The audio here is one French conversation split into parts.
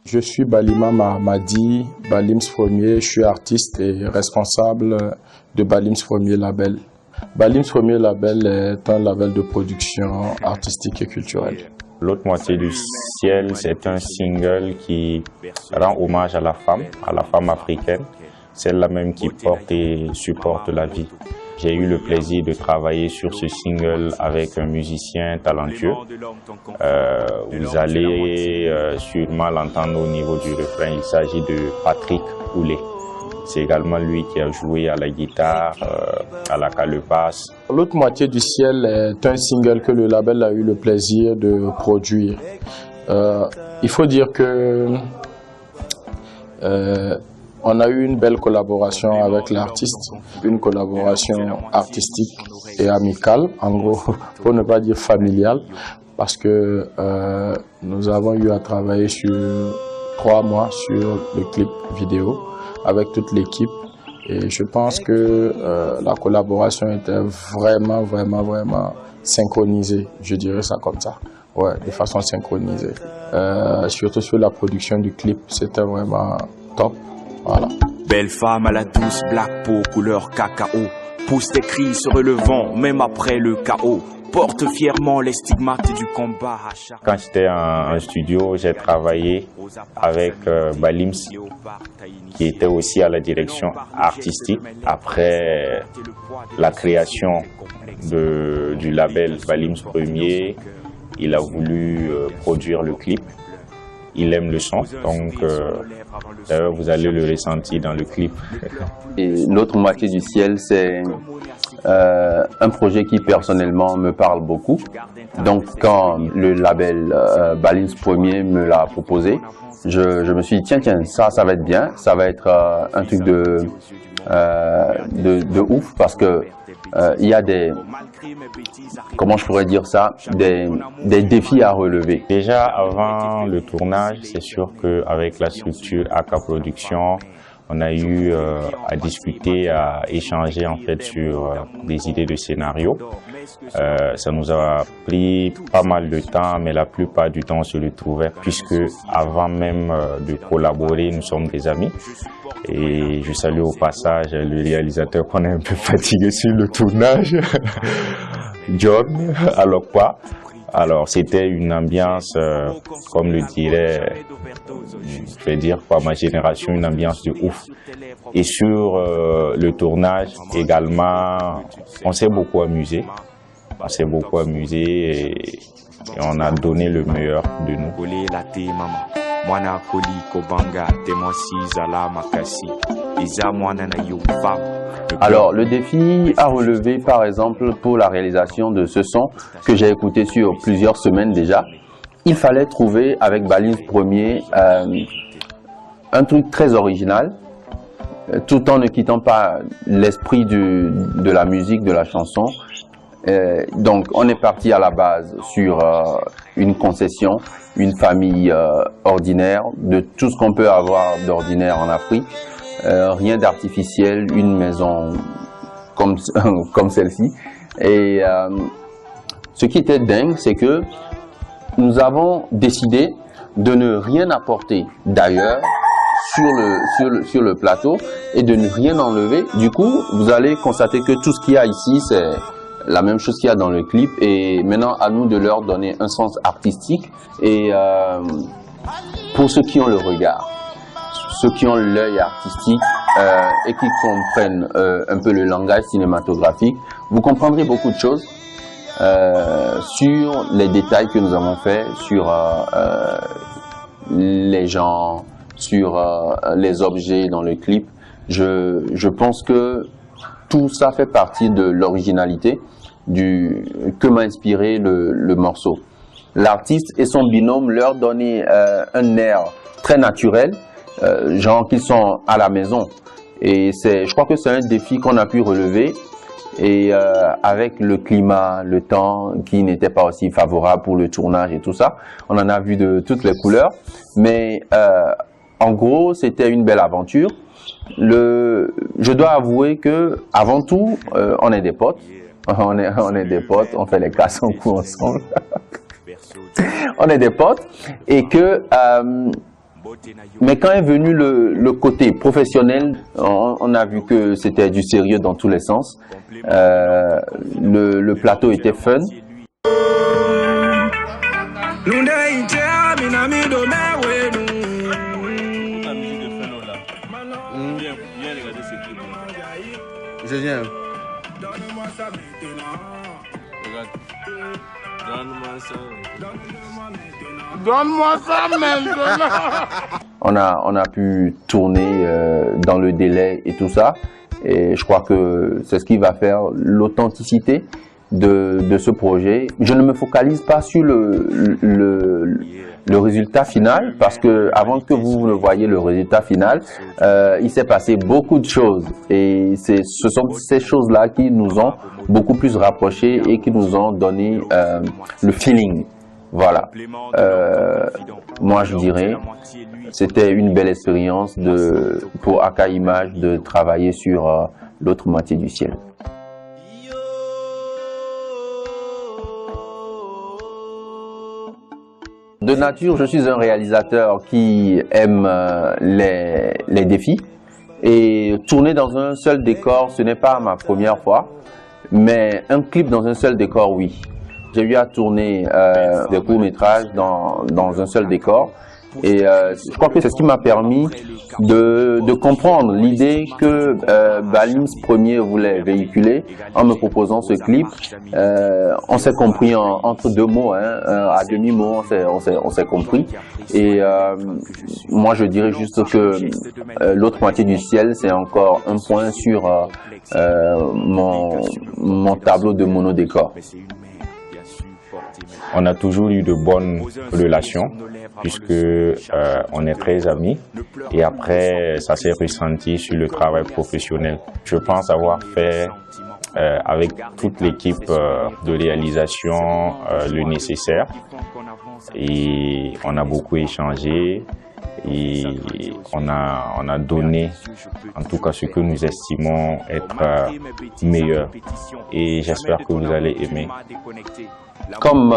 Je suis Balima Mahamadi, Balims Premier. Je suis artiste et responsable de Balims Premier Label. Balims Premier Label est un label de production artistique et culturelle. L'autre moitié du ciel, c'est un single qui rend hommage à la femme africaine, celle-là même qui porte et supporte la vie. J'ai eu le plaisir de travailler sur ce single avec un musicien talentueux. Vous allez sûrement l'entendre au niveau du refrain, il s'agit de Patrick Poulet. C'est également lui qui a joué à la guitare, à la calebasse. L'autre moitié du ciel est un single que le label a eu le plaisir de produire. Il faut dire que on a eu une belle collaboration avec l'artiste, une collaboration artistique et amicale, en gros, pour ne pas dire familiale, parce que nous avons eu à travailler sur 3 mois sur le clip vidéo avec toute l'équipe. Et je pense que la collaboration était vraiment synchronisée, je dirais ça comme ça. Ouais, de façon synchronisée. Surtout sur la production du clip, c'était vraiment top. Voilà. Belle femme à la douce black peau, couleur cacao. Pousse tes cris se relevant, même après le chaos. Porte fièrement les stigmates du combat. Quand j'étais en studio, j'ai travaillé avec Balims, qui était aussi à la direction artistique. Après la création du label Balims Premier, il a voulu produire le clip. Il aime le son, donc d'ailleurs vous allez le ressentir dans le clip. Et l'autre moitié du ciel, c'est un projet qui personnellement me parle beaucoup. Donc quand le label Balims Premier me l'a proposé, je me suis dit tiens ça va être bien, ça va être un truc de ouf, parce que il y a comment je pourrais dire ça, des défis à relever. Déjà avant le tournage, c'est sûr qu'avec la structure AK Production, on a eu à discuter, à échanger en fait sur des idées de scénario. Ça nous a pris pas mal de temps, mais la plupart du temps on se retrouvait, puisque avant même de collaborer, nous sommes des amis. Et je salue au passage le réalisateur qu'on est un peu fatigué sur le tournage, John Alokwa. Alors c'était une ambiance, comme le dirait, je vais dire par ma génération, une ambiance de ouf. Et sur le tournage également, on s'est beaucoup amusé. Et on a donné le meilleur de nous. Alors le défi à relever par exemple pour la réalisation de ce son que j'ai écouté sur plusieurs semaines déjà, il fallait trouver avec Balims Premier un truc très original, tout en ne quittant pas l'esprit de la musique, de la chanson. Donc on est parti à la base sur une concession, une famille ordinaire, de tout ce qu'on peut avoir d'ordinaire en Afrique, rien d'artificiel, une maison comme celle-ci. Et ce qui était dingue, c'est que nous avons décidé de ne rien apporter d'ailleurs sur le plateau et de ne rien enlever. Du coup, vous allez constater que tout ce qu'il y a ici, c'est la même chose qu'il y a dans le clip, et maintenant à nous de leur donner un sens artistique. Et pour ceux qui ont le regard, ceux qui ont l'œil artistique et qui comprennent un peu le langage cinématographique, vous comprendrez beaucoup de choses sur les détails que nous avons faits, sur les gens, sur les objets dans le clip. Je pense que tout ça fait partie de l'originalité que m'a inspiré le morceau. L'artiste et son binôme leur donnaient un air très naturel, genre qu'ils sont à la maison. Et je crois que c'est un défi qu'on a pu relever. Et avec le climat, le temps qui n'était pas aussi favorable pour le tournage et tout ça, on en a vu de toutes les couleurs. Mais en gros, c'était une belle aventure. Je dois avouer que avant tout, on est des potes. On est des potes, on fait les casses en coup ensemble. On est des potes et que Mais quand est venu le côté professionnel, on a vu que c'était du sérieux dans tous les sens. Le plateau était fun. Je viens. Donne-moi ça maintenant. On a pu tourner dans le délai et tout ça. Et je crois que c'est ce qui va faire l'authenticité de ce projet. Je ne me focalise pas sur le résultat final parce que avant que vous ne voyiez le résultat final, il s'est passé beaucoup de choses et ce sont ces choses-là qui nous ont beaucoup plus rapprochés et qui nous ont donné le feeling. Voilà. Moi, je dirais, c'était une belle expérience pour AK Image de travailler sur l'autre moitié du ciel. De nature, je suis un réalisateur qui aime les défis et tourner dans un seul décor, ce n'est pas ma première fois, mais un clip dans un seul décor, oui. J'ai eu à tourner des courts-métrages dans un seul décor et je crois que c'est ce qui m'a permis de comprendre l'idée que Balims Premier voulait véhiculer en me proposant ce clip. On s'est compris entre deux mots, hein, à demi-mot, on s'est compris. Et moi, je dirais juste que l'autre moitié du ciel, c'est encore un point sur mon tableau de monodécor. On a toujours eu de bonnes relations puisque on est très amis et après ça s'est ressenti sur le travail professionnel. Je pense avoir fait avec toute l'équipe de réalisation le nécessaire et on a beaucoup échangé et on a donné en tout cas ce que nous estimons être meilleur et j'espère que vous allez aimer. Comme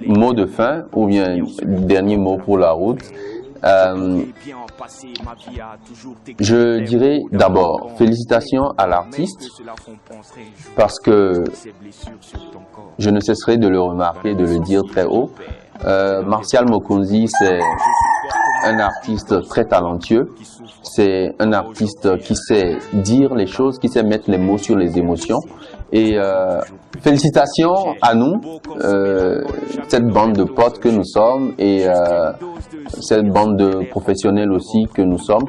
mot de fin, ou bien dernier mot pour la route, je dirais d'abord félicitations à l'artiste parce que je ne cesserai de le remarquer, de le dire très haut. Martial Mokonzi, c'est un artiste très talentueux, c'est un artiste qui sait dire les choses, qui sait mettre les mots sur les émotions. Et félicitations à nous, cette bande de potes que nous sommes et cette bande de professionnels aussi que nous sommes.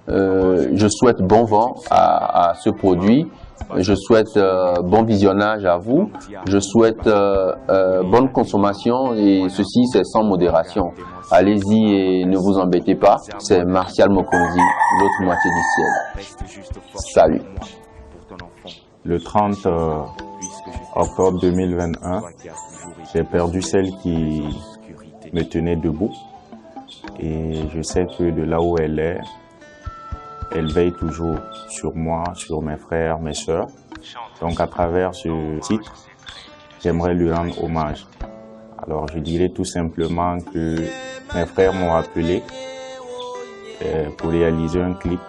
Je souhaite bon vent à ce produit. Je souhaite bon visionnage à vous. Je souhaite bonne consommation et ceci c'est sans modération. Allez-y et ne vous embêtez pas. C'est Martial Mokonzi, l'autre moitié du ciel. Salut. Le 30 octobre 2021, j'ai perdu celle qui me tenait debout et je sais que de là où elle est, elle veille toujours sur moi, sur mes frères, mes sœurs. Donc à travers ce titre, j'aimerais lui rendre hommage. Alors je dirais tout simplement que mes frères m'ont appelé pour réaliser un clip.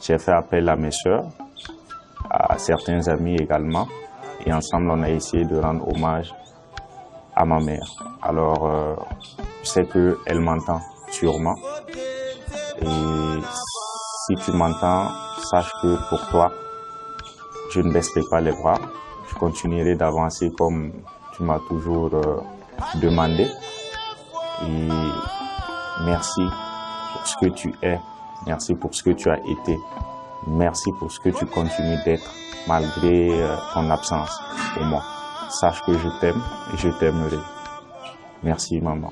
J'ai fait appel à mes sœurs, à certains amis également, et ensemble on a essayé de rendre hommage à ma mère. Alors je sais qu'elle m'entend sûrement, et si tu m'entends, sache que pour toi, je ne baisserai pas les bras, je continuerai d'avancer comme tu m'as toujours demandé, et merci pour ce que tu es, merci pour ce que tu as été. Merci pour ce que tu continues d'être malgré ton absence pour moi. Sache que je t'aime et je t'aimerai. Merci maman.